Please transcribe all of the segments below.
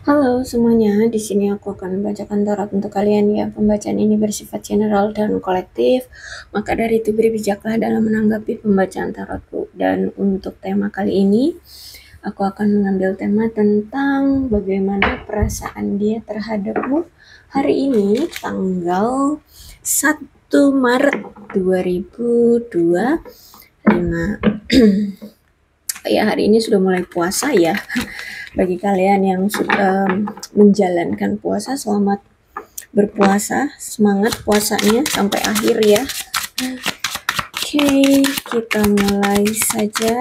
Halo semuanya, di sini aku akan membacakan tarot untuk kalian ya. Pembacaan ini bersifat general dan kolektif, maka dari itu berbijaklah dalam menanggapi pembacaan tarotku. Dan untuk tema kali ini, aku akan mengambil tema tentang bagaimana perasaan dia terhadapmu hari ini, tanggal 1 Maret 2025. Ya, hari ini sudah mulai puasa ya. Bagi kalian yang sudah menjalankan puasa, selamat berpuasa, semangat puasanya sampai akhir ya. Oke, kita mulai saja.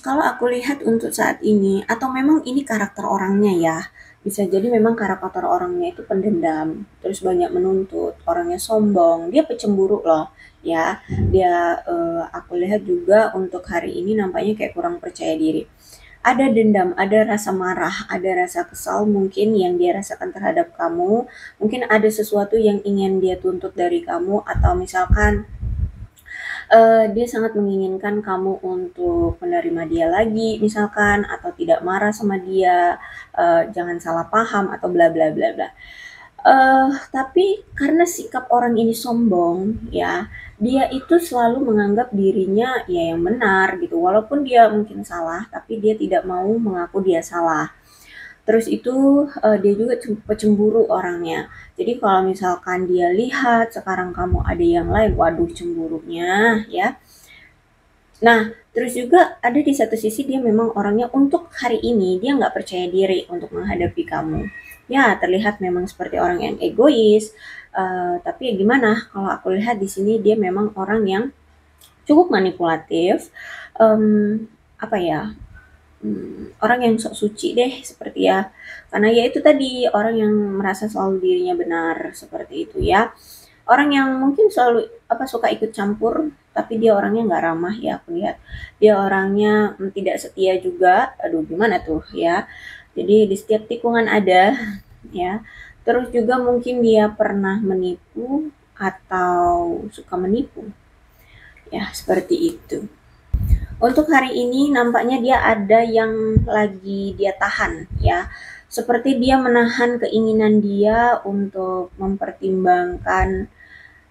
Kalau aku lihat untuk saat ini, atau memang ini karakter orangnya ya, bisa jadi memang karakter orangnya itu pendendam, terus banyak menuntut, orangnya sombong, dia pecemburu loh, ya. Dia, aku lihat juga untuk hari ini nampaknya kayak kurang percaya diri. Ada dendam, ada rasa marah, ada rasa kesal mungkin yang dia rasakan terhadap kamu, mungkin ada sesuatu yang ingin dia tuntut dari kamu, atau misalkan dia sangat menginginkan kamu untuk menerima dia lagi misalkan, atau tidak marah sama dia, jangan salah paham atau bla bla bla bla. Tapi karena sikap orang ini sombong ya, dia itu selalu menganggap dirinya ya yang benar gitu, walaupun dia mungkin salah, tapi dia tidak mau mengaku dia salah. Terus itu, dia juga pecemburu orangnya. Jadi kalau misalkan dia lihat sekarang kamu ada yang lain, waduh cemburunya ya. Nah, terus juga ada di satu sisi dia memang orangnya untuk hari ini dia nggak percaya diri untuk menghadapi kamu. Ya, terlihat memang seperti orang yang egois, tapi ya gimana, kalau aku lihat di sini dia memang orang yang cukup manipulatif, apa ya, orang yang sok suci deh seperti ya. Karena ya itu tadi, orang yang merasa selalu dirinya benar, seperti itu ya. Orang yang mungkin selalu suka ikut campur, tapi dia orangnya nggak ramah ya aku lihat. Dia orangnya tidak setia juga. Aduh gimana tuh ya. Jadi di setiap tikungan ada ya. Terus juga mungkin dia pernah menipu atau suka menipu. Ya, seperti itu. Untuk hari ini nampaknya dia ada yang lagi dia tahan ya. Seperti dia menahan keinginan dia untuk mempertimbangkan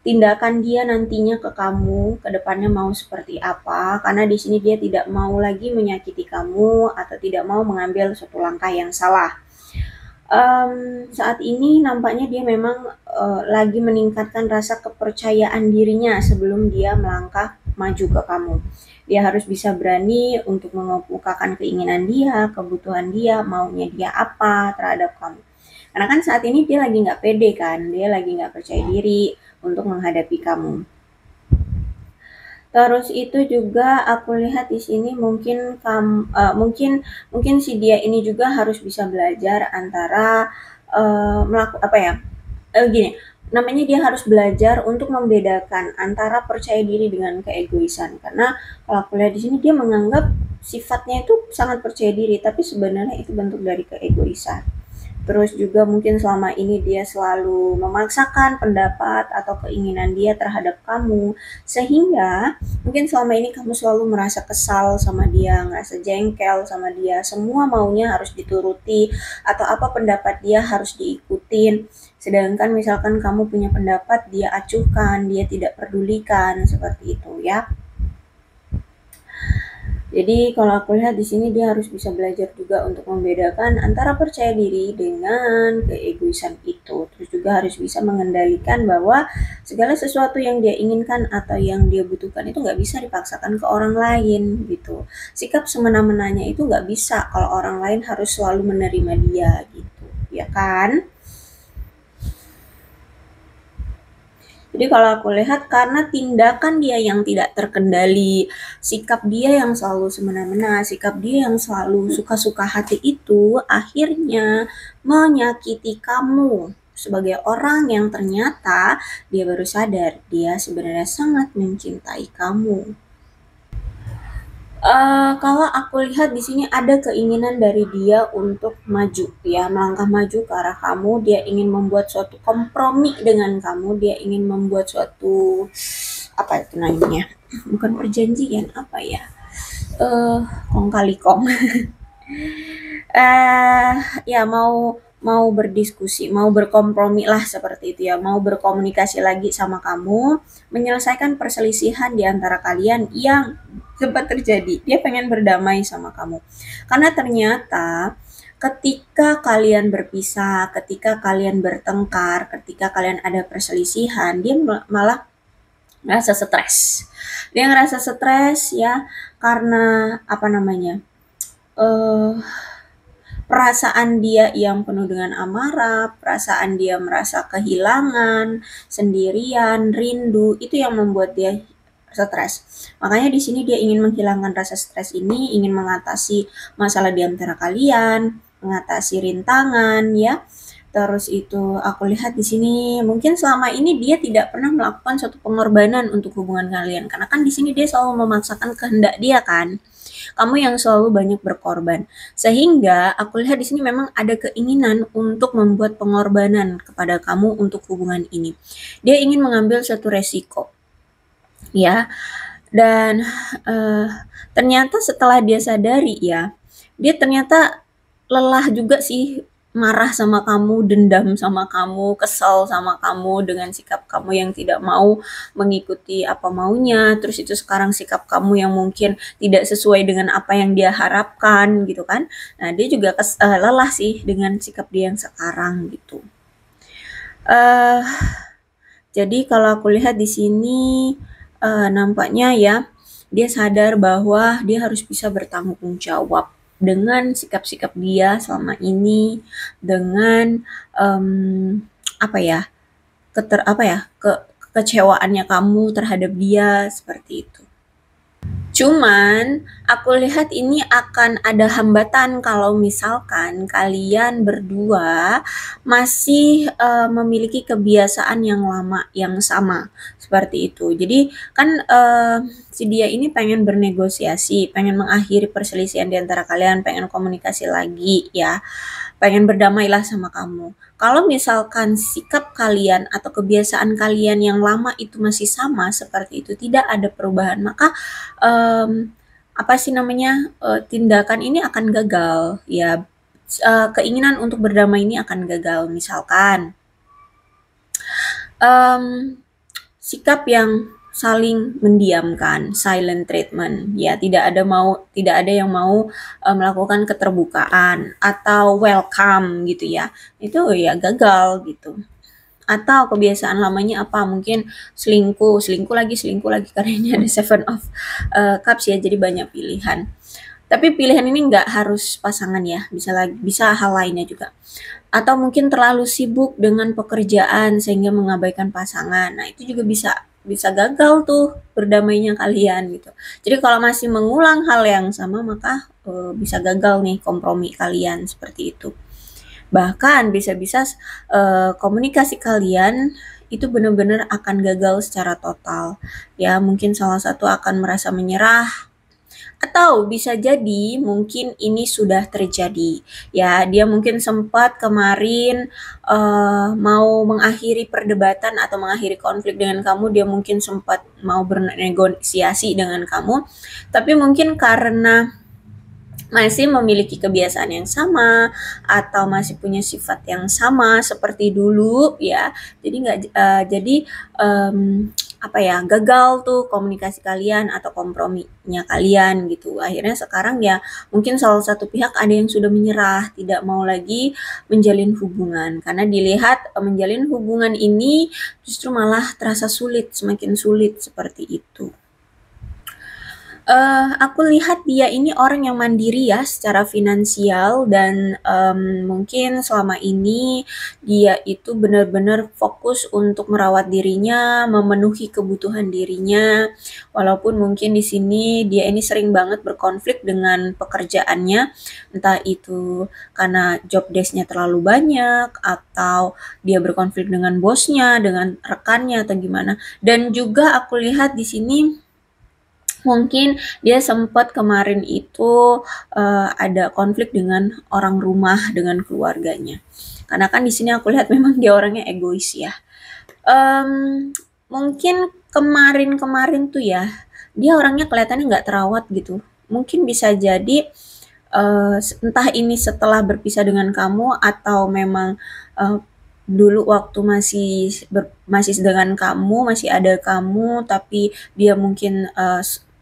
tindakan dia nantinya ke kamu, ke depannya mau seperti apa, karena di sini dia tidak mau lagi menyakiti kamu atau tidak mau mengambil suatu langkah yang salah. Saat ini nampaknya dia memang lagi meningkatkan rasa kepercayaan dirinya sebelum dia melangkah maju ke kamu. Dia harus bisa berani untuk mengemukakan keinginan dia, kebutuhan dia, maunya dia apa terhadap kamu. Karena kan saat ini dia lagi nggak pede kan, dia lagi nggak percaya diri untuk menghadapi kamu. Terus itu juga aku lihat di sini mungkin mungkin si dia ini juga harus bisa belajar antara gini, namanya dia harus belajar untuk membedakan antara percaya diri dengan keegoisan. Karena kalau aku lihat di sini dia menganggap sifatnya itu sangat percaya diri, tapi sebenarnya itu bentuk dari keegoisan. Terus juga mungkin selama ini dia selalu memaksakan pendapat atau keinginan dia terhadap kamu, sehingga mungkin selama ini kamu selalu merasa kesal sama dia, ngerasa jengkel sama dia, semua maunya harus dituruti, atau apa pendapat dia harus diikutin. Sedangkan misalkan kamu punya pendapat, dia acuhkan, dia tidak pedulikan, seperti itu ya. Jadi kalau aku lihat di sini dia harus bisa belajar juga untuk membedakan antara percaya diri dengan keegoisan itu. Terus juga harus bisa mengendalikan bahwa segala sesuatu yang dia inginkan atau yang dia butuhkan itu nggak bisa dipaksakan ke orang lain gitu. Sikap semena-menanya itu nggak bisa kalau orang lain harus selalu menerima dia gitu, ya kan? Jadi kalau aku lihat karena tindakan dia yang tidak terkendali, sikap dia yang selalu semena-mena, sikap dia yang selalu suka-suka hati itu akhirnya menyakiti kamu. sebagai orang yang ternyata dia baru sadar dia sebenarnya sangat mencintai kamu. Kalau aku lihat di sini ada keinginan dari dia untuk maju ya, melangkah maju ke arah kamu. Dia ingin membuat suatu kompromi dengan kamu, dia ingin membuat suatu apa itu namanya? Bukan perjanjian, apa ya? Kong kali kong. eh ya mau berdiskusi, mau berkompromi lah seperti itu ya, mau berkomunikasi lagi sama kamu, menyelesaikan perselisihan di antara kalian yang sempat terjadi. Dia pengen berdamai sama kamu. Karena ternyata ketika kalian berpisah, ketika kalian bertengkar, ketika kalian ada perselisihan, dia malah ngerasa stres. Dia ngerasa stres ya karena apa namanya? eh perasaan dia yang penuh dengan amarah, perasaan dia merasa kehilangan, sendirian, rindu, itu yang membuat dia stres. Makanya di sini dia ingin menghilangkan rasa stres ini, ingin mengatasi masalah di antara kalian, mengatasi rintangan ya. Terus itu aku lihat di sini mungkin selama ini dia tidak pernah melakukan suatu pengorbanan untuk hubungan kalian karena kan di sini dia selalu memaksakan kehendak dia kan. Kamu yang selalu banyak berkorban. Sehingga aku lihat di sini memang ada keinginan untuk membuat pengorbanan kepada kamu untuk hubungan ini. Dia ingin mengambil suatu resiko. Ya. Dan ternyata setelah dia sadari ya, dia ternyata lelah juga sih marah sama kamu, dendam sama kamu, kesal sama kamu dengan sikap kamu yang tidak mau mengikuti apa maunya. Terus itu sekarang sikap kamu yang mungkin tidak sesuai dengan apa yang dia harapkan gitu kan. Nah, dia juga lelah sih dengan sikap dia yang sekarang gitu. Eh jadi kalau aku lihat di sini nampaknya ya dia sadar bahwa dia harus bisa bertanggung jawab dengan sikap-sikap dia selama ini, dengan apa ya kekecewaannya kamu terhadap dia seperti itu. Cuman aku lihat ini akan ada hambatan kalau misalkan kalian berdua masih memiliki kebiasaan yang lama yang sama seperti itu. Jadi kan si dia ini pengen bernegosiasi, pengen mengakhiri perselisihan di antara kalian, pengen komunikasi lagi ya, pengen berdamailah sama kamu. Kalau misalkan sikap kalian atau kebiasaan kalian yang lama itu masih sama seperti itu, tidak ada perubahan, maka apa sih namanya tindakan ini akan gagal ya. Keinginan untuk berdamai ini akan gagal. Misalkan sikap yang saling mendiamkan, silent treatment ya, tidak ada yang mau melakukan keterbukaan atau welcome gitu ya, itu ya gagal gitu. Atau kebiasaan lamanya apa, mungkin selingkuh lagi karena ini ada seven of cups ya, jadi banyak pilihan. Tapi pilihan ini nggak harus pasangan ya, bisa hal lainnya juga. Atau mungkin terlalu sibuk dengan pekerjaan sehingga mengabaikan pasangan. Nah, itu juga bisa bisa gagal tuh berdamainya kalian gitu. Jadi kalau masih mengulang hal yang sama maka bisa gagal nih kompromi kalian seperti itu. Bahkan bisa-bisa komunikasi kalian itu benar-benar akan gagal secara total. Ya, mungkin salah satu akan merasa menyerah atau bisa jadi mungkin ini sudah terjadi. Ya, dia mungkin sempat kemarin mau mengakhiri perdebatan atau mengakhiri konflik dengan kamu, dia mungkin sempat mau bernegosiasi dengan kamu, tapi mungkin karena masih memiliki kebiasaan yang sama atau masih punya sifat yang sama seperti dulu ya, jadi nggak gagal tuh komunikasi kalian atau komprominya kalian gitu. Akhirnya sekarang ya mungkin salah satu pihak ada yang sudah menyerah, tidak mau lagi menjalin hubungan karena dilihat menjalin hubungan ini justru malah terasa sulit, semakin sulit seperti itu. Aku lihat dia ini orang yang mandiri ya secara finansial dan, mungkin selama ini dia itu benar-benar fokus untuk merawat dirinya, memenuhi kebutuhan dirinya, walaupun mungkin di sini dia ini sering banget berkonflik dengan pekerjaannya, entah itu karena job desk-nya terlalu banyak atau dia berkonflik dengan bosnya, dengan rekannya atau gimana. Dan juga aku lihat di sini mungkin dia sempat kemarin itu, ada konflik dengan orang rumah, dengan keluarganya. Karena kan di sini aku lihat memang dia orangnya egois ya. Mungkin kemarin-kemarin tuh ya, dia orangnya kelihatannya nggak terawat gitu. Mungkin bisa jadi, entah ini setelah berpisah dengan kamu atau memang, eee, dulu waktu masih dengan kamu, masih ada kamu, tapi dia mungkin,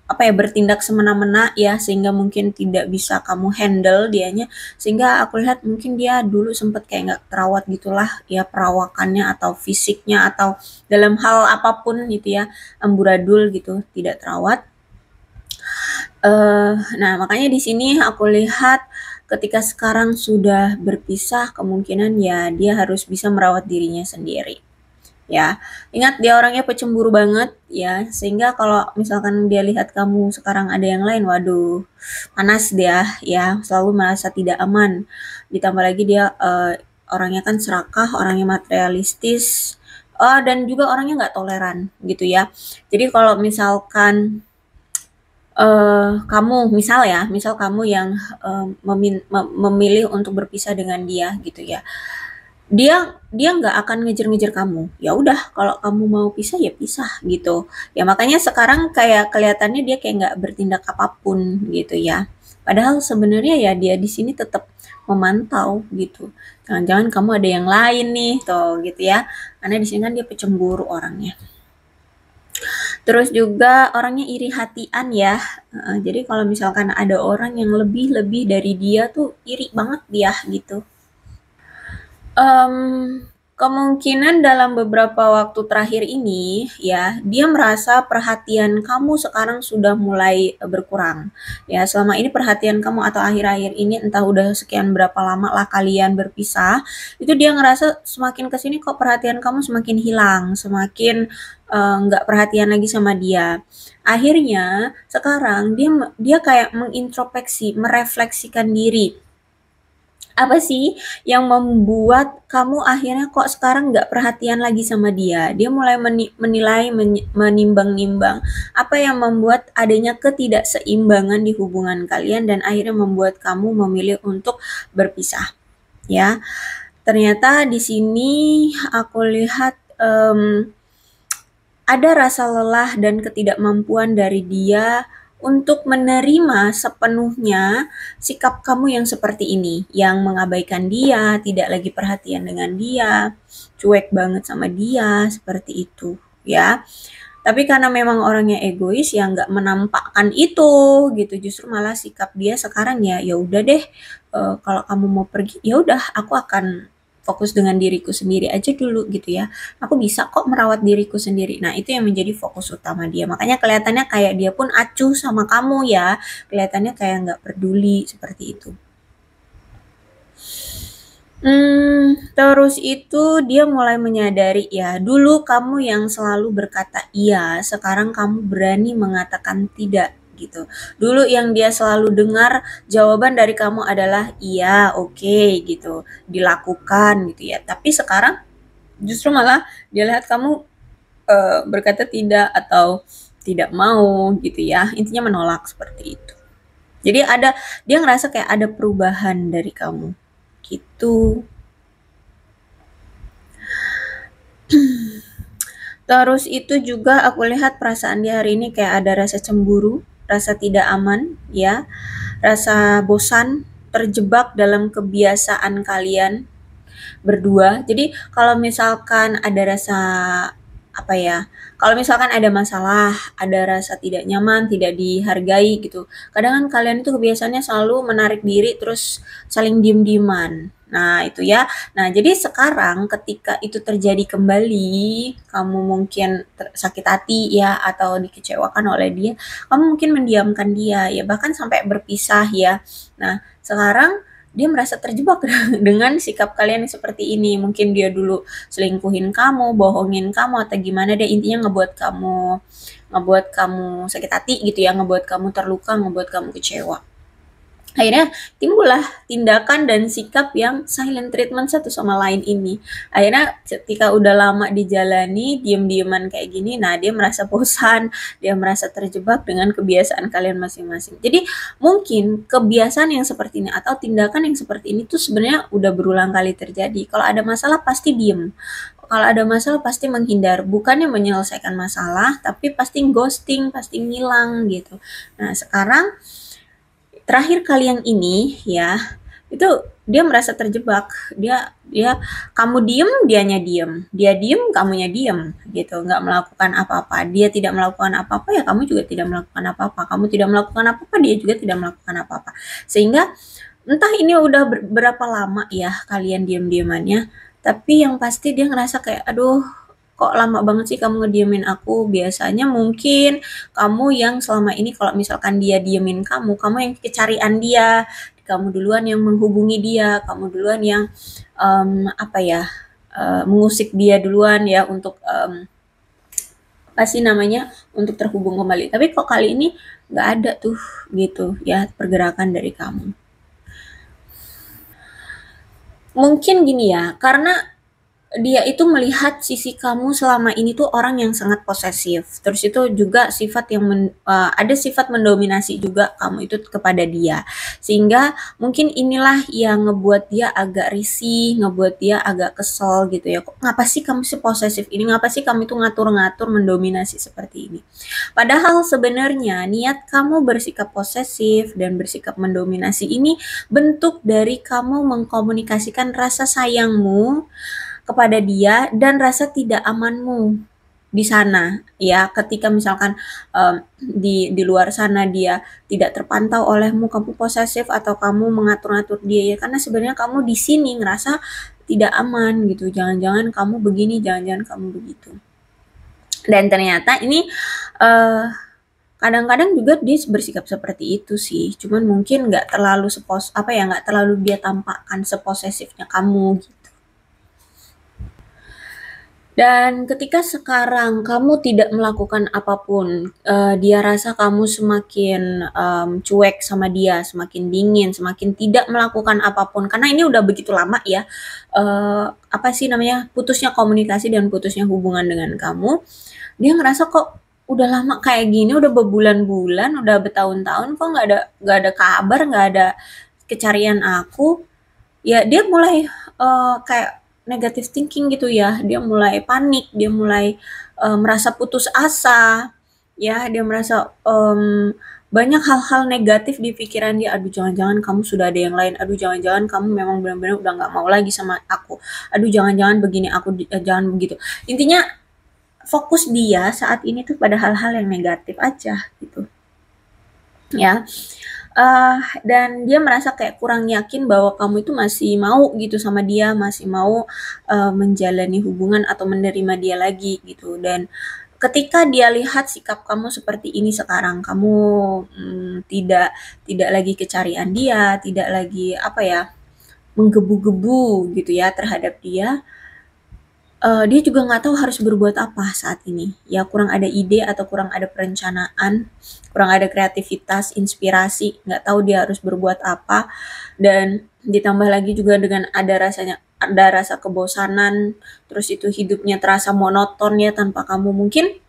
apa ya, bertindak semena-mena ya, sehingga mungkin tidak bisa kamu handle dianya, sehingga aku lihat mungkin dia dulu sempet kayak nggak terawat gitulah ya perawakannya atau fisiknya atau dalam hal apapun gitu ya, amburadul gitu, tidak terawat. Nah, makanya di sini aku lihat ketika sekarang sudah berpisah, kemungkinan ya dia harus bisa merawat dirinya sendiri. Ya, ingat dia orangnya pecemburu banget ya, sehingga kalau misalkan dia lihat kamu sekarang ada yang lain, waduh, panas dia ya, selalu merasa tidak aman. Ditambah lagi dia orangnya kan serakah, orangnya materialistis, dan juga orangnya nggak toleran gitu ya. Jadi kalau misalkan kamu misal kamu yang, memilih untuk berpisah dengan dia gitu ya, dia dia nggak akan ngejar-ngejar kamu. Ya udah kalau kamu mau pisah ya pisah gitu. Ya makanya sekarang kayak kelihatannya dia kayak nggak bertindak apapun gitu ya. Padahal sebenarnya ya dia di sini tetap memantau gitu. Jangan-jangan kamu ada yang lain nih tuh gitu ya. Karena di sini kan dia pecemburu orangnya. Terus juga orangnya iri hatian ya, jadi kalau misalkan ada orang yang lebih-lebih dari dia tuh iri banget dia gitu. Kemungkinan dalam beberapa waktu terakhir ini ya, dia merasa perhatian kamu sekarang sudah mulai berkurang. Ya, selama ini perhatian kamu atau akhir-akhir ini entah udah sekian berapa lama lah kalian berpisah, itu dia ngerasa semakin kesini kok perhatian kamu semakin hilang, semakin nggak perhatian lagi sama dia. Akhirnya sekarang dia kayak mengintrospeksi, merefleksikan diri apa sih yang membuat kamu akhirnya kok sekarang nggak perhatian lagi sama dia? Dia mulai menilai, menimbang-nimbang apa yang membuat adanya ketidakseimbangan di hubungan kalian dan akhirnya membuat kamu memilih untuk berpisah. Ya, ternyata di sini aku lihat ada rasa lelah dan ketidakmampuan dari dia untuk menerima sepenuhnya sikap kamu yang seperti ini, yang mengabaikan dia, tidak lagi perhatian dengan dia, cuek banget sama dia, seperti itu, ya. Tapi karena memang orangnya egois, ya nggak menampakkan itu, gitu. Justru malah sikap dia sekarang ya, ya udah deh, kalau kamu mau pergi, ya udah, aku akan fokus dengan diriku sendiri aja dulu gitu ya. Aku bisa kok merawat diriku sendiri. Nah, itu yang menjadi fokus utama dia. Makanya kelihatannya kayak dia pun acuh sama kamu ya. Kelihatannya kayak nggak peduli seperti itu. Terus itu dia mulai menyadari ya, dulu kamu yang selalu berkata iya, sekarang kamu berani mengatakan tidak gitu. Dulu yang dia selalu dengar jawaban dari kamu adalah iya, oke gitu, dilakukan gitu ya. Tapi sekarang justru malah dia lihat kamu berkata tidak atau tidak mau gitu ya. Intinya menolak seperti itu. Jadi dia ngerasa kayak ada perubahan dari kamu gitu. Terus itu juga aku lihat perasaan dia hari ini kayak ada rasa cemburu, rasa tidak aman, ya, rasa bosan, terjebak dalam kebiasaan kalian berdua. Jadi kalau misalkan ada rasa apa ya? Kalau misalkan ada masalah, ada rasa tidak nyaman, tidak dihargai gitu. Kadang kan kalian itu kebiasaannya selalu menarik diri terus saling diem-dieman. Nah, itu ya. Nah, jadi sekarang ketika itu terjadi kembali, kamu mungkin sakit hati ya atau dikecewakan oleh dia, kamu mungkin mendiamkan dia ya bahkan sampai berpisah ya. Nah, sekarang dia merasa terjebak dengan sikap kalian yang seperti ini. Mungkin dia dulu selingkuhin kamu, bohongin kamu atau gimana deh intinya ngebuat kamu sakit hati gitu ya, ngebuat kamu terluka, ngebuat kamu kecewa. Akhirnya timbullah tindakan dan sikap yang silent treatment satu sama lain ini. Akhirnya ketika udah lama dijalani, diem-dieman kayak gini, nah dia merasa bosan, dia merasa terjebak dengan kebiasaan kalian masing-masing. Jadi mungkin kebiasaan yang seperti ini atau tindakan yang seperti ini tuh sebenarnya udah berulang kali terjadi. Kalau ada masalah pasti diem. Kalau ada masalah pasti menghindar, bukannya menyelesaikan masalah, tapi pasti ghosting, pasti ngilang gitu. Nah sekarang terakhir kali yang ini ya, itu dia merasa terjebak. Dia dia kamu diem, dianya diem. Dia diem, kamunya diem gitu, nggak melakukan apa-apa. Dia tidak melakukan apa-apa ya kamu juga tidak melakukan apa-apa. Kamu tidak melakukan apa-apa, dia juga tidak melakukan apa-apa. Sehingga entah ini udah berapa lama ya kalian diem-diemannya, tapi yang pasti dia ngerasa kayak aduh kok lama banget sih kamu ngediemin aku. Biasanya mungkin kamu yang selama ini kalau misalkan dia diemin kamu yang kecarian dia, kamu duluan yang menghubungi dia, kamu duluan yang apa ya, mengusik dia duluan ya untuk apa sih namanya, untuk terhubung kembali. Tapi kok kali ini nggak ada tuh gitu ya pergerakan dari kamu. Mungkin gini ya, karena dia itu melihat sisi kamu selama ini tuh orang yang sangat posesif. Terus itu juga sifat yang ada sifat mendominasi juga kamu itu kepada dia. Sehingga mungkin inilah yang ngebuat dia agak risih, ngebuat dia agak kesel gitu ya. Kok ngapa sih kamu sih posesif ini? Ngapa sih kamu itu ngatur-ngatur mendominasi seperti ini? Padahal sebenarnya niat kamu bersikap posesif dan bersikap mendominasi ini bentuk dari kamu mengkomunikasikan rasa sayangmu kepada dia dan rasa tidak amanmu di sana ya ketika misalkan di luar sana dia tidak terpantau olehmu kamu posesif atau kamu mengatur-atur dia ya karena sebenarnya kamu di sini ngerasa tidak aman gitu, jangan-jangan kamu begini, jangan-jangan kamu begitu. Dan ternyata ini uh, kadang-kadang juga dia bersikap seperti itu sih, cuman mungkin nggak terlalu nggak terlalu dia tampakkan seposesifnya kamu gitu. Dan ketika sekarang kamu tidak melakukan apapun, dia rasa kamu semakin, cuek sama dia, semakin dingin, semakin tidak melakukan apapun, karena ini udah begitu lama ya, apa sih namanya, putusnya komunikasi dan putusnya hubungan dengan kamu, dia ngerasa kok udah lama kayak gini, udah berbulan-bulan, udah bertahun-tahun kok nggak ada kabar, nggak ada kecarian aku. Ya dia mulai kayak negative thinking gitu ya, dia mulai panik, dia mulai merasa putus asa, ya dia merasa banyak hal-hal negatif di pikiran dia. Aduh jangan-jangan kamu sudah ada yang lain, aduh jangan-jangan kamu memang benar-benar udah nggak mau lagi sama aku, aduh jangan-jangan begini, jangan begitu. Intinya fokus dia saat ini tuh pada hal-hal yang negatif aja gitu ya. Dan dia merasa kayak kurang yakin bahwa kamu itu masih mau gitu sama dia, masih mau menjalani hubungan atau menerima dia lagi gitu. Dan ketika dia lihat sikap kamu seperti ini sekarang, kamu tidak tidak lagi kecarian dia, tidak lagi apa ya, menggebu-gebu gitu ya terhadap dia, dia juga nggak tahu harus berbuat apa saat ini. Ya kurang ada ide atau kurang ada perencanaan, kurang ada kreativitas, inspirasi, nggak tahu dia harus berbuat apa. Dan ditambah lagi juga dengan ada rasa kebosanan, terus itu hidupnya terasa monoton ya tanpa kamu. Mungkin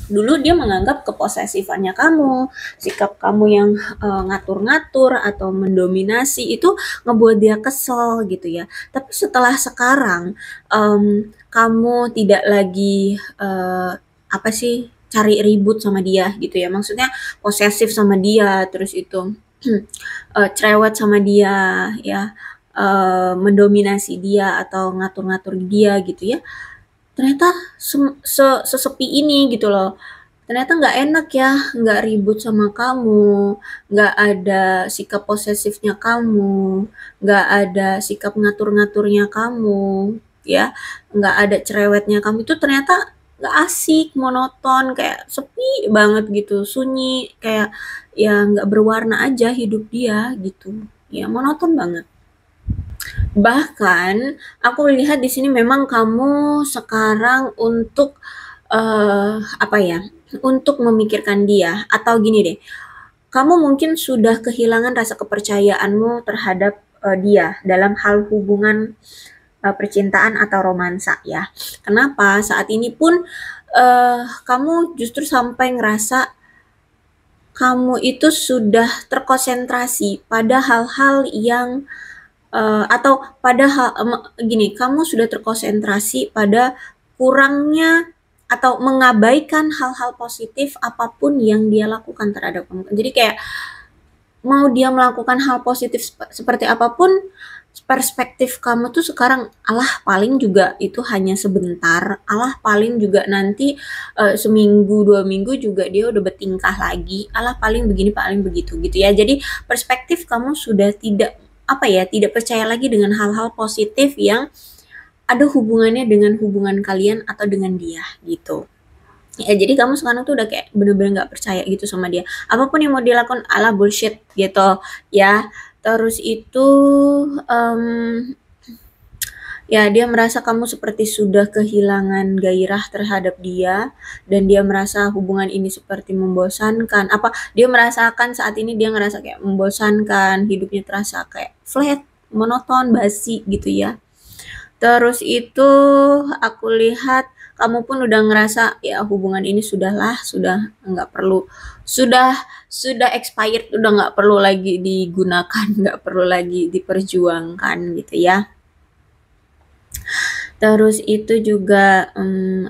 dulu dia menganggap keposesifannya kamu, sikap kamu yang ngatur-ngatur atau mendominasi itu ngebuat dia kesel gitu ya. Tapi setelah sekarang kamu tidak lagi apa sih cari ribut sama dia gitu ya. Maksudnya posesif sama dia, terus itu cerewet sama dia ya, mendominasi dia atau ngatur-ngatur dia gitu ya. Ternyata sesepi ini gitu loh. ternyata nggak enak ya, nggak ribut sama kamu, nggak ada sikap posesifnya kamu, nggak ada sikap ngatur-ngaturnya kamu, ya, nggak ada cerewetnya kamu, itu ternyata nggak asik, monoton, kayak sepi banget gitu, sunyi, kayak ya nggak berwarna aja hidup dia gitu, ya monoton banget. Bahkan aku lihat di sini memang kamu sekarang untuk apa ya, untuk memikirkan dia atau gini deh, kamu mungkin sudah kehilangan rasa kepercayaanmu terhadap dia dalam hal hubungan percintaan atau romansa ya. Kenapa? Saat ini pun kamu justru sampai ngerasa kamu itu sudah terkonsentrasi pada hal-hal yang atau pada gini, kamu sudah terkonsentrasi pada kurangnya atau mengabaikan hal-hal positif apapun yang dia lakukan terhadap kamu. Jadi kayak mau dia melakukan hal positif seperti apapun, perspektif kamu tuh sekarang, alah paling juga itu hanya sebentar, alah paling juga nanti seminggu 2 minggu juga dia udah bertingkah lagi, alah paling begini paling begitu gitu ya. Jadi perspektif kamu sudah tidak apa ya, tidak percaya lagi dengan hal-hal positif yang ada hubungannya dengan hubungan kalian atau dengan dia gitu. Ya, jadi kamu sekarang tuh udah kayak bener-bener nggak percaya gitu sama dia. Apapun yang mau dilakukan ala bullshit gitu ya. Terus itu em, ya dia merasa kamu seperti sudah kehilangan gairah terhadap dia dan dia merasa hubungan ini seperti membosankan. Apa dia merasakan saat ini dia ngerasa kayak membosankan, hidupnya terasa kayak flat, monoton, basi gitu ya. Terus itu aku lihat kamu pun udah ngerasa ya hubungan ini sudah nggak perlu, sudah sudah expired, udah nggak perlu lagi digunakan, nggak perlu lagi diperjuangkan gitu ya. Terus itu juga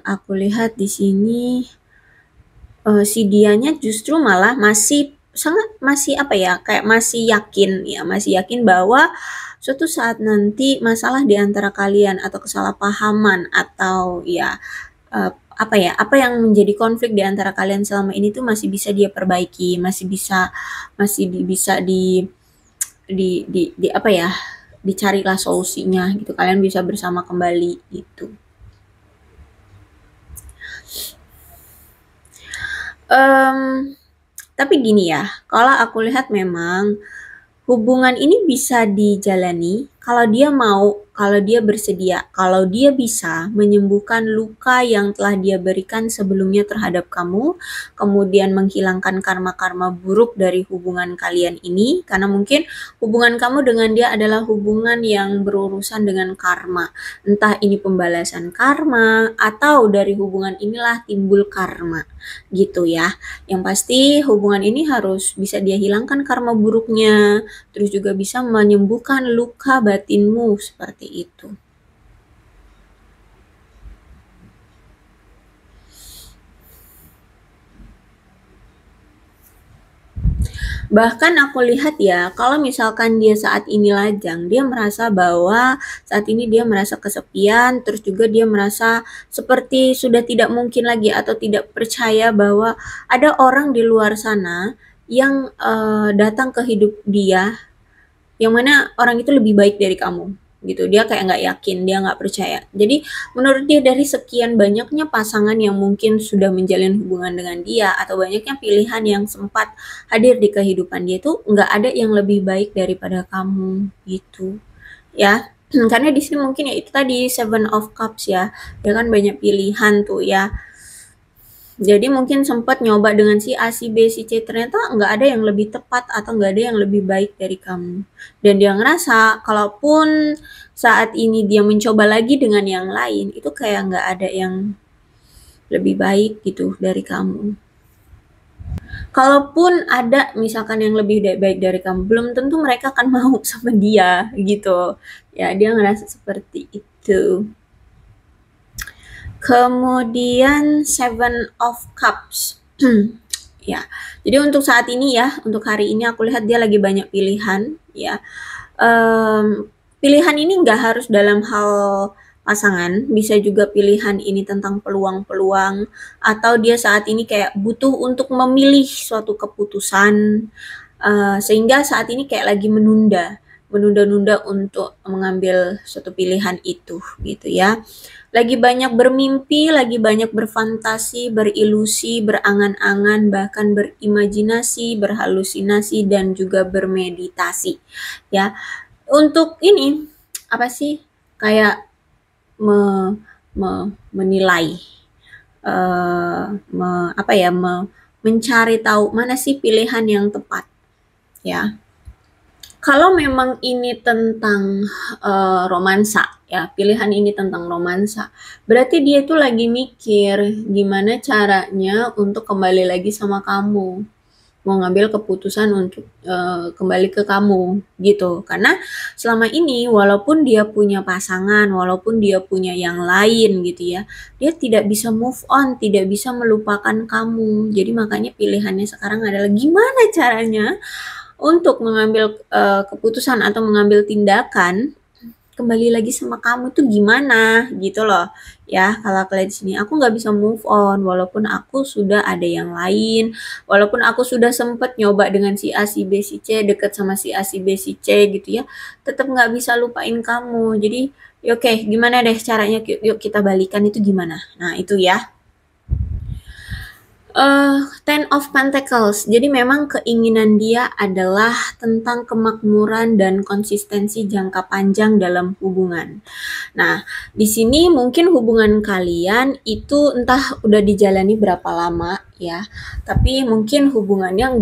aku lihat di sini si dianya justru malah masih apa ya, kayak masih yakin bahwa suatu saat nanti masalah di antara kalian atau kesalahpahaman atau ya apa yang menjadi konflik di antara kalian selama ini tuh masih bisa dia perbaiki, bisa di apa ya, dicarilah solusinya gitu. Kalian bisa bersama kembali gitu. Um, tapi gini ya, kalau aku lihat memang hubungan ini bisa dijalani kalau dia mau, kalau dia bersedia, kalau dia bisa menyembuhkan luka yang telah dia berikan sebelumnya terhadap kamu, kemudian menghilangkan karma-karma buruk dari hubungan kalian ini, karena mungkin hubungan kamu dengan dia adalah hubungan yang berurusan dengan karma. Entah ini pembalasan karma, atau dari hubungan inilah timbul karma, gitu ya. Yang pasti hubungan ini harus bisa dia hilangkan karma buruknya, terus juga bisa menyembuhkan luka batinmu seperti itu. Bahkan aku lihat ya, kalau misalkan dia saat ini lajang, dia merasa bahwa saat ini dia merasa kesepian, terus juga dia merasa seperti sudah tidak mungkin lagi atau tidak percaya bahwa ada orang di luar sana yang datang ke hidup dia, yang mana orang itu lebih baik dari kamu gitu. Dia kayak nggak yakin, dia nggak percaya. Jadi menurut dia dari sekian banyaknya pasangan yang mungkin sudah menjalin hubungan dengan dia atau banyaknya pilihan yang sempat hadir di kehidupan dia itu nggak ada yang lebih baik daripada kamu gitu ya. Karena di sini mungkin ya itu tadi Seven of Cups ya, dia kan banyak pilihan tuh ya. Jadi mungkin sempat nyoba dengan si A, si B, si C, ternyata nggak ada yang lebih tepat atau nggak ada yang lebih baik dari kamu. Dan dia ngerasa kalaupun saat ini dia mencoba lagi dengan yang lain, itu kayak nggak ada yang lebih baik gitu dari kamu. Kalaupun ada misalkan yang lebih baik dari kamu, belum tentu mereka akan mau sama dia gitu. Ya, dia ngerasa seperti itu. Kemudian Seven of Cups. Ya, jadi untuk saat ini ya, untuk hari ini aku lihat dia lagi banyak pilihan ya. Pilihan ini nggak harus dalam hal pasangan, bisa juga pilihan ini tentang peluang-peluang, atau dia saat ini kayak butuh untuk memilih suatu keputusan, sehingga saat ini kayak lagi menunda-nunda untuk mengambil suatu pilihan itu, gitu ya. Lagi banyak bermimpi, lagi banyak berfantasi, berilusi, berangan-angan, bahkan berimajinasi, berhalusinasi, dan juga bermeditasi, ya. Untuk ini, apa sih, kayak menilai, mencari tahu mana sih pilihan yang tepat, ya. Kalau memang ini tentang romansa, ya, pilihan ini tentang romansa, berarti dia tuh lagi mikir gimana caranya untuk kembali lagi sama kamu, mau ngambil keputusan untuk kembali ke kamu, gitu. Karena selama ini walaupun dia punya pasangan, walaupun dia punya yang lain gitu ya, dia tidak bisa move on, tidak bisa melupakan kamu. Jadi makanya pilihannya sekarang adalah gimana caranya untuk mengambil keputusan atau mengambil tindakan kembali lagi sama kamu tuh gimana gitu loh, ya. Kalau aku lihat di sini aku nggak bisa move on walaupun aku sudah ada yang lain, walaupun aku sudah sempet nyoba dengan si A, si B, si C, deket sama si A, si B, si C gitu ya, tetap nggak bisa lupain kamu. Jadi ya oke, gimana deh caranya, yuk kita balikan, itu gimana. Nah itu ya. Ten of Pentacles. Jadi memang keinginan dia adalah tentang kemakmuran dan konsistensi jangka panjang dalam hubungan. Nah, di sini mungkin hubungan kalian itu entah udah dijalani berapa lama ya, tapi mungkin hubungannya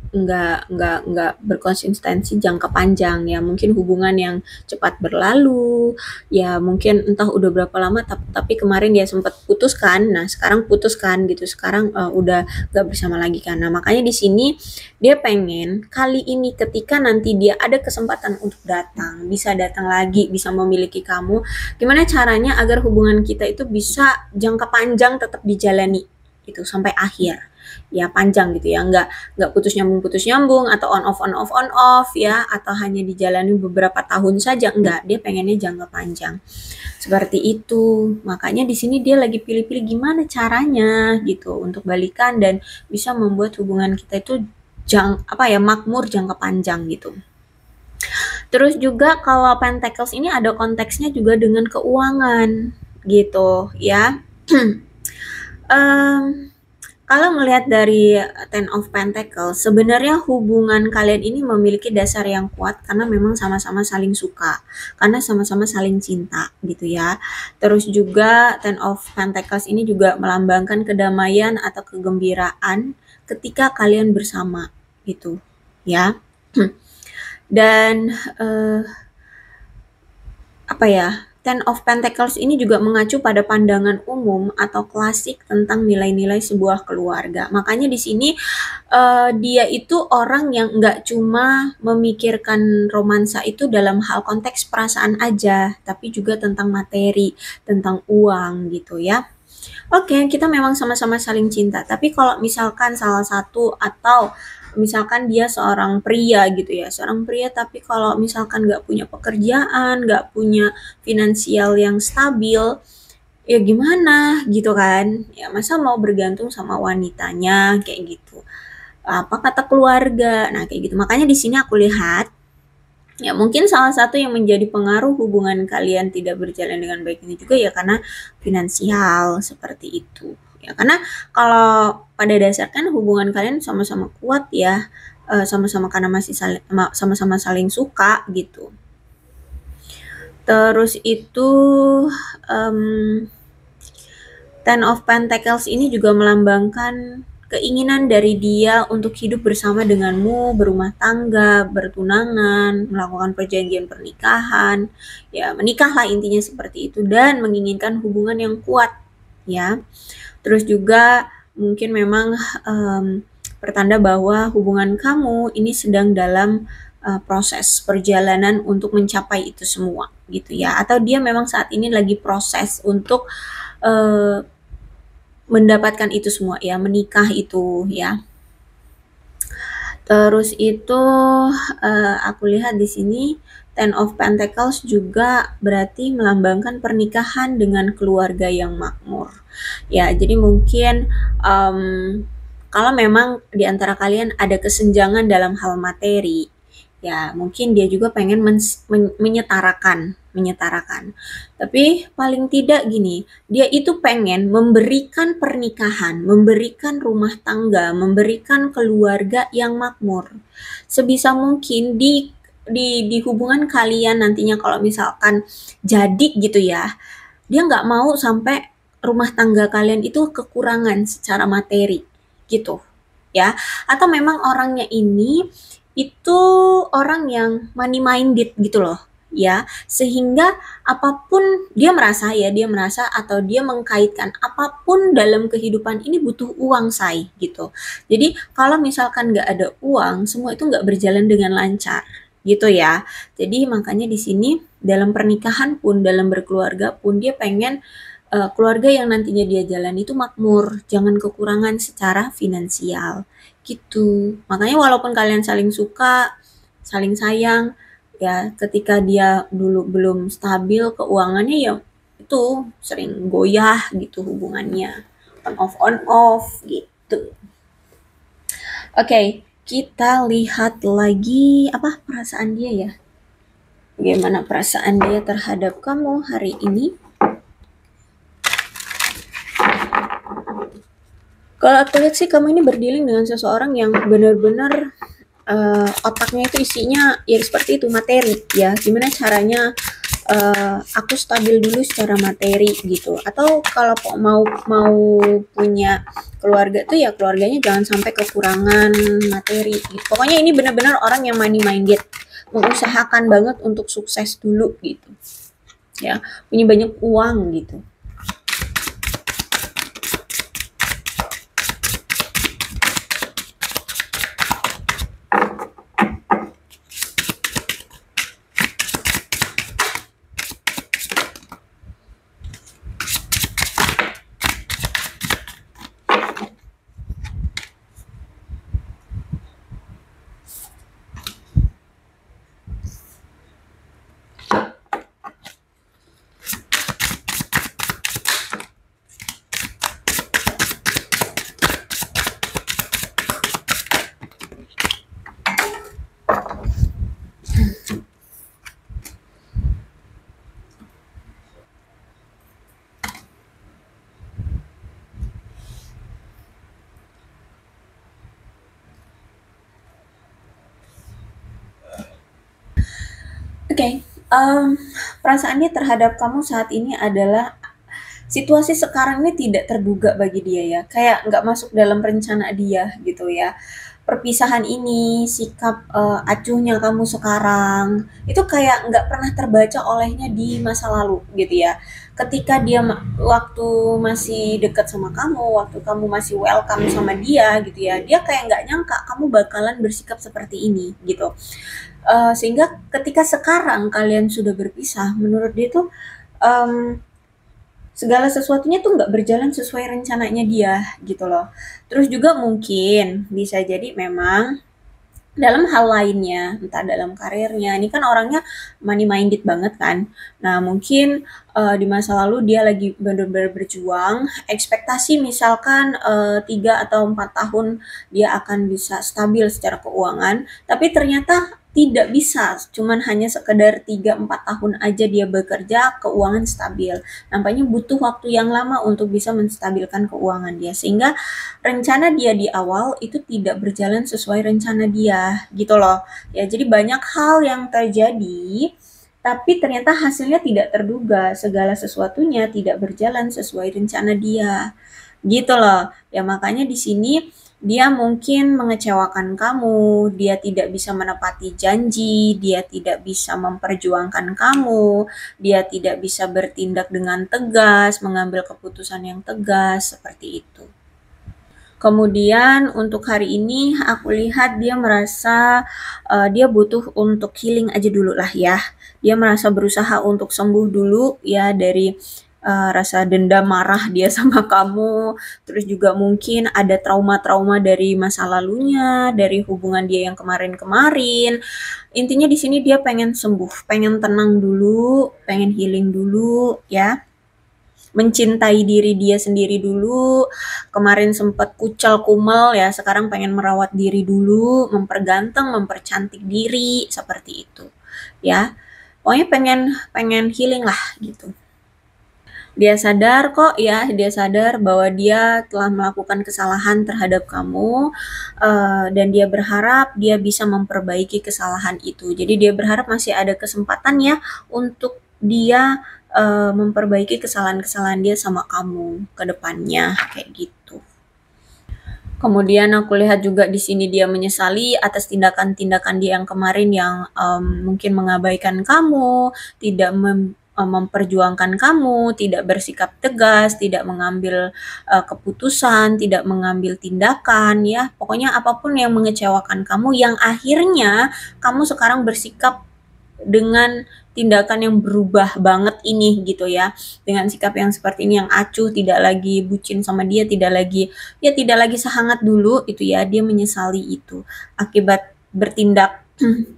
nggak berkonsistensi jangka panjang ya, mungkin hubungan yang cepat berlalu ya, mungkin entah udah berapa lama, tapi kemarin dia sempat putus kan, nah sekarang putus kan gitu, sekarang udah gak bersama lagi kan. Nah makanya di sini dia pengen kali ini ketika nanti dia ada kesempatan untuk datang, bisa datang lagi, bisa memiliki kamu, gimana caranya agar hubungan kita itu bisa jangka panjang tetap dijalani itu sampai akhir ya, panjang gitu ya, nggak putus nyambung atau on off ya, atau hanya dijalani beberapa tahun saja, enggak, dia pengennya jangka panjang seperti itu. Makanya di sini dia lagi pilih-pilih gimana caranya gitu untuk balikan dan bisa membuat hubungan kita itu makmur jangka panjang gitu. Terus juga kalau Pentacles ini ada konteksnya juga dengan keuangan gitu ya. Kalau melihat dari Ten of Pentacles, sebenarnya hubungan kalian ini memiliki dasar yang kuat karena memang sama-sama saling suka, karena sama-sama saling cinta gitu ya. Terus juga Ten of Pentacles ini juga melambangkan kedamaian atau kegembiraan ketika kalian bersama gitu ya. Dan Ten of Pentacles ini juga mengacu pada pandangan umum atau klasik tentang nilai-nilai sebuah keluarga. Makanya di sini dia itu orang yang nggak cuma memikirkan romansa itu dalam hal konteks perasaan aja, tapi juga tentang materi, tentang uang gitu ya. Oke, kita memang sama-sama saling cinta, tapi kalau misalkan salah satu atau misalkan dia seorang pria gitu ya, seorang pria tapi kalau misalkan nggak punya pekerjaan, nggak punya finansial yang stabil, ya gimana gitu kan? Ya masa mau bergantung sama wanitanya kayak gitu. Apa kata keluarga? Nah kayak gitu. Makanya di sini aku lihat ya mungkin salah satu yang menjadi pengaruh hubungan kalian tidak berjalan dengan baik ini juga ya karena finansial seperti itu. Ya karena kalau pada dasarnya kan hubungan kalian sama-sama kuat ya, sama-sama karena masih sama-sama saling suka gitu. Terus itu Ten of Pentacles ini juga melambangkan keinginan dari dia untuk hidup bersama denganmu, berumah tangga, bertunangan, melakukan perjanjian pernikahan, ya menikahlah intinya seperti itu, dan menginginkan hubungan yang kuat ya. Terus juga mungkin memang pertanda bahwa hubungan kamu ini sedang dalam proses perjalanan untuk mencapai itu semua gitu ya, atau dia memang saat ini lagi proses untuk mendapatkan itu semua ya, menikah itu ya. Terus itu aku lihat di sini Ten of Pentacles juga berarti melambangkan pernikahan dengan keluarga yang makmur. Ya, jadi mungkin um, kalau memang di antara kalian ada kesenjangan dalam hal materi, ya mungkin dia juga pengen menyetarakan. Tapi paling tidak gini, dia itu pengen memberikan pernikahan, memberikan rumah tangga, memberikan keluarga yang makmur. Sebisa mungkin di hubungan kalian nantinya kalau misalkan jadi gitu ya, dia nggak mau sampai rumah tangga kalian itu kekurangan secara materi gitu ya. Atau memang orangnya ini itu orang yang money minded gitu loh ya, sehingga apapun dia merasa atau dia mengkaitkan apapun dalam kehidupan ini butuh uang say gitu. Jadi kalau misalkan nggak ada uang, semua itu nggak berjalan dengan lancar gitu ya. Jadi makanya di sini dalam pernikahan pun, dalam berkeluarga pun dia pengen keluarga yang nantinya dia jalan itu makmur, jangan kekurangan secara finansial gitu. Makanya walaupun kalian saling suka, saling sayang, ya ketika dia dulu belum stabil keuangannya ya itu sering goyah gitu hubungannya. On off gitu. Oke, kita lihat lagi apa perasaan dia ya. Bagaimana perasaan dia terhadap kamu hari ini? Kalau aku lihat sih kamu ini berdealing dengan seseorang yang benar-benar otaknya itu isinya ya seperti itu materi ya. Gimana caranya aku stabil dulu secara materi gitu. Atau kalau mau punya keluarga tuh ya keluarganya jangan sampai kekurangan materi. Gitu. Pokoknya ini benar-benar orang yang money minded, mengusahakan banget untuk sukses dulu gitu. Ya, punya banyak uang gitu. Oke, perasaannya terhadap kamu saat ini adalah situasi sekarang ini tidak terduga bagi dia ya, kayak nggak masuk dalam rencana dia gitu ya. Perpisahan ini, sikap acuhnya kamu sekarang, itu kayak nggak pernah terbaca olehnya di masa lalu gitu ya. Ketika dia waktu masih dekat sama kamu, waktu kamu masih welcome sama dia gitu ya, dia kayak nggak nyangka kamu bakalan bersikap seperti ini gitu. Sehingga ketika sekarang kalian sudah berpisah, menurut dia tuh um, segala sesuatunya tuh nggak berjalan sesuai rencananya dia gitu loh. Terus juga mungkin bisa jadi memang dalam hal lainnya, entah dalam karirnya, ini kan orangnya money minded banget kan. Nah, mungkin di masa lalu dia lagi benar-benar berjuang, ekspektasi misalkan 3 atau 4 tahun dia akan bisa stabil secara keuangan, tapi ternyata tidak bisa, cuman hanya sekedar 3-4 tahun aja dia bekerja, keuangan stabil. Nampaknya butuh waktu yang lama untuk bisa menstabilkan keuangan dia, sehingga rencana dia di awal itu tidak berjalan sesuai rencana dia gitu loh ya. Jadi banyak hal yang terjadi tapi ternyata hasilnya tidak terduga, segala sesuatunya tidak berjalan sesuai rencana dia gitu loh ya. Makanya di sini dia mungkin mengecewakan kamu, dia tidak bisa menepati janji, dia tidak bisa memperjuangkan kamu, dia tidak bisa bertindak dengan tegas, mengambil keputusan yang tegas seperti itu. Kemudian untuk hari ini aku lihat dia merasa dia butuh untuk healing aja dulu lah ya. Dia merasa berusaha untuk sembuh dulu ya dari rasa dendam marah dia sama kamu, terus juga mungkin ada trauma-trauma dari masa lalunya, dari hubungan dia yang kemarin-kemarin. Intinya di sini dia pengen sembuh, pengen tenang dulu, pengen healing dulu ya. Mencintai diri dia sendiri dulu. Kemarin sempat kucel kumel ya, sekarang pengen merawat diri dulu, memperganteng, mempercantik diri seperti itu. Ya. Pokoknya pengen pengen healing lah gitu. Dia sadar kok ya, dia sadar bahwa dia telah melakukan kesalahan terhadap kamu, dan dia berharap dia bisa memperbaiki kesalahan itu. Jadi dia berharap masih ada kesempatan ya untuk dia memperbaiki kesalahan-kesalahan dia sama kamu ke depannya kayak gitu. Kemudian aku lihat juga di sini dia menyesali atas tindakan-tindakan dia yang kemarin yang mungkin mengabaikan kamu, tidak memperjuangkan kamu, tidak bersikap tegas, tidak mengambil keputusan, tidak mengambil tindakan ya. Pokoknya apapun yang mengecewakan kamu yang akhirnya kamu sekarang bersikap dengan tindakan yang berubah banget ini gitu ya, dengan sikap yang seperti ini, yang acuh, tidak lagi bucin sama dia, tidak lagi sehangat dulu itu ya. Dia menyesali itu akibat bertindak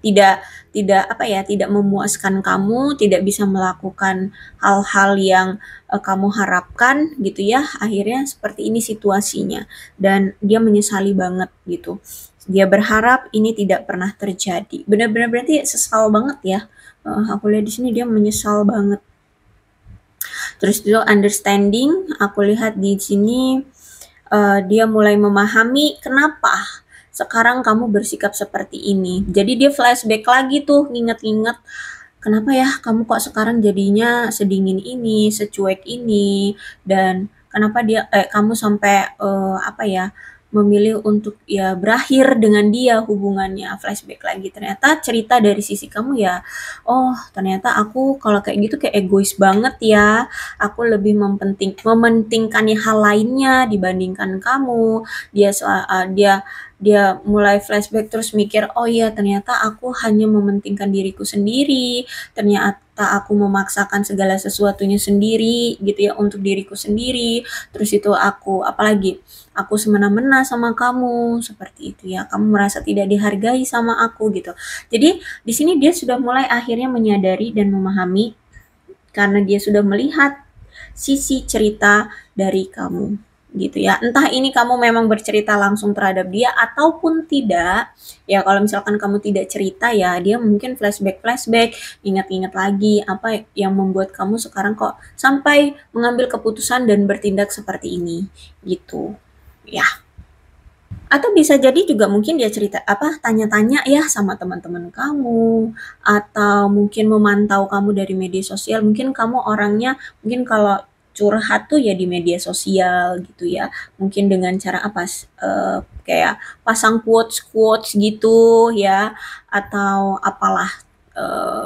tidak tidak apa ya, tidak memuaskan kamu, tidak bisa melakukan hal-hal yang kamu harapkan gitu ya. Akhirnya seperti ini situasinya dan dia menyesali banget gitu. Dia berharap ini tidak pernah terjadi. Benar-benar berarti sesal banget ya. Aku lihat di sini dia menyesal banget. Terus juga understanding, aku lihat di sini dia mulai memahami kenapa sekarang kamu bersikap seperti ini. Jadi dia flashback lagi tuh, nginget-nginget kenapa ya kamu kok sekarang jadinya sedingin ini, secuek ini, dan kenapa kamu sampai apa ya, memilih untuk ya berakhir dengan dia hubungannya. Flashback lagi, ternyata cerita dari sisi kamu ya, oh ternyata aku kalau kayak gitu kayak egois banget ya, aku lebih mementingkan hal lainnya dibandingkan kamu. Dia mulai flashback terus mikir, oh iya ternyata aku hanya mementingkan diriku sendiri, ternyata aku memaksakan segala sesuatunya sendiri gitu ya, untuk diriku sendiri. Terus itu aku semena-mena sama kamu, seperti itu ya. Kamu merasa tidak dihargai sama aku gitu. Jadi di sini dia sudah mulai akhirnya menyadari dan memahami karena dia sudah melihat sisi cerita dari kamu gitu ya. Entah ini kamu memang bercerita langsung terhadap dia ataupun tidak. Ya kalau misalkan kamu tidak cerita ya, dia mungkin flashback, ingat-ingat lagi apa yang membuat kamu sekarang kok sampai mengambil keputusan dan bertindak seperti ini gitu. Ya. Atau bisa jadi juga mungkin dia tanya-tanya ya sama teman-teman kamu, atau mungkin memantau kamu dari media sosial. Mungkin kamu orangnya, mungkin kalau curhat tuh ya di media sosial gitu ya. Mungkin dengan cara kayak pasang quotes-quotes gitu ya, atau apalah,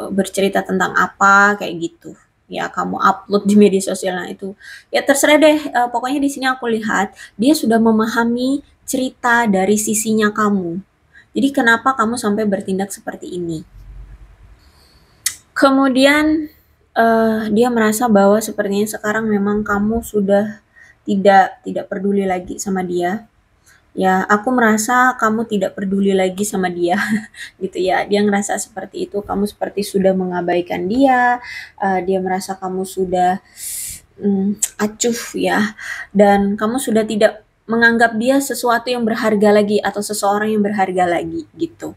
bercerita tentang apa kayak gitu. Ya kamu upload di media sosial, nah itu ya terserah deh. Pokoknya di sini aku lihat dia sudah memahami cerita dari sisinya kamu. Jadi kenapa kamu sampai bertindak seperti ini? Kemudian dia merasa bahwa sepertinya sekarang memang kamu sudah tidak peduli lagi sama dia. Ya, aku merasa kamu tidak peduli lagi sama dia, gitu ya. Dia ngerasa seperti itu, kamu seperti sudah mengabaikan dia, dia merasa kamu sudah acuh ya, dan kamu sudah tidak menganggap dia sesuatu yang berharga lagi atau seseorang yang berharga lagi gitu.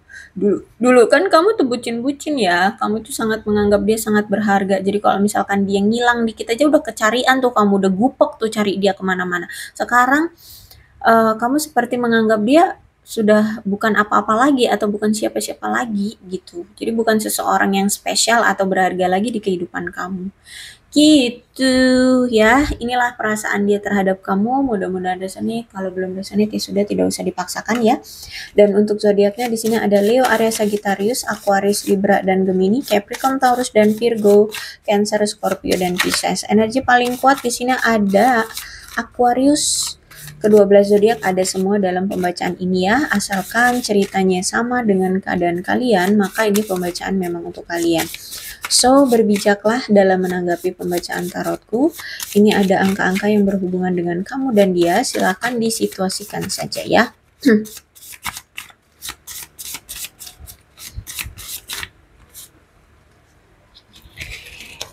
Dulu kan kamu tuh bucin-bucin ya, kamu tuh sangat menganggap dia sangat berharga. Jadi kalau misalkan dia ngilang dikit aja udah kecarian tuh, kamu udah gupek tuh cari dia kemana-mana. Sekarang kamu seperti menganggap dia sudah bukan apa-apa lagi atau bukan siapa-siapa lagi gitu. Jadi bukan seseorang yang spesial atau berharga lagi di kehidupan kamu. Gitu ya. Inilah perasaan dia terhadap kamu. Mudah-mudahan resonate. Kalau belum resonate ya sudah, tidak usah dipaksakan ya. Dan untuk zodiaknya di sini ada Leo, Aries, Sagittarius, Aquarius, Libra dan Gemini, Capricorn, Taurus dan Virgo, Cancer, Scorpio dan Pisces. Energi paling kuat di sini ada Aquarius. Kedua-belas zodiak ada semua dalam pembacaan ini ya, asalkan ceritanya sama dengan keadaan kalian, maka ini pembacaan memang untuk kalian. So, berbijaklah dalam menanggapi pembacaan tarotku. Ini ada angka-angka yang berhubungan dengan kamu dan dia, silakan disituasikan saja ya.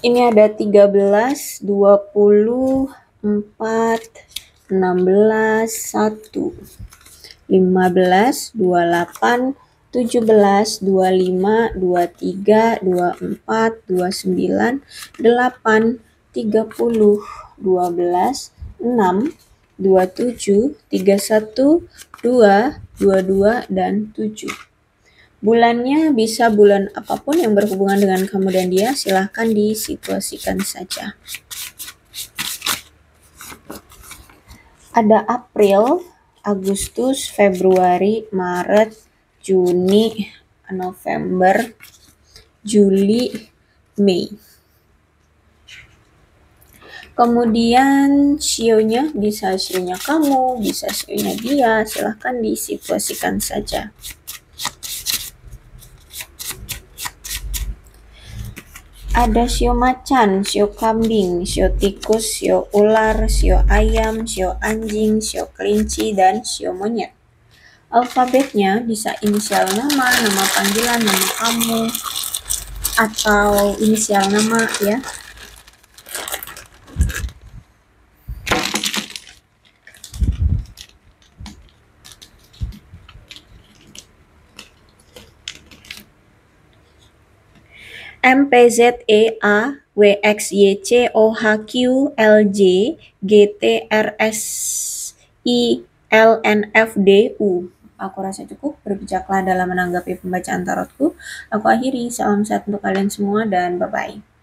Ini ada 13, 20, 4, 16, 1, 15, 28, 17, 25, 23, 24, 29, 8, 30, 12, 6, 27, 31, 2, 22, dan 7. Bulannya bisa bulan apapun yang berhubungan dengan kamu dan dia, silahkan disituasikan saja. Ada April, Agustus, Februari, Maret, Juni, November, Juli, Mei. Kemudian sionya bisa sionya kamu, bisa sionya dia, silahkan disituasikan saja. Ada sio macan, sio kambing, sio tikus, sio ular, sio ayam, sio anjing, sio kelinci, dan sio monyet. Alfabetnya bisa inisial nama, nama panggilan, nama kamu, atau inisial nama ya. MPZEAWXYCOHQLJGTRSILNFDU. Aku rasa cukup, berbijaklah dalam menanggapi pembacaan tarotku. Aku akhiri, salam sehat untuk kalian semua dan bye-bye.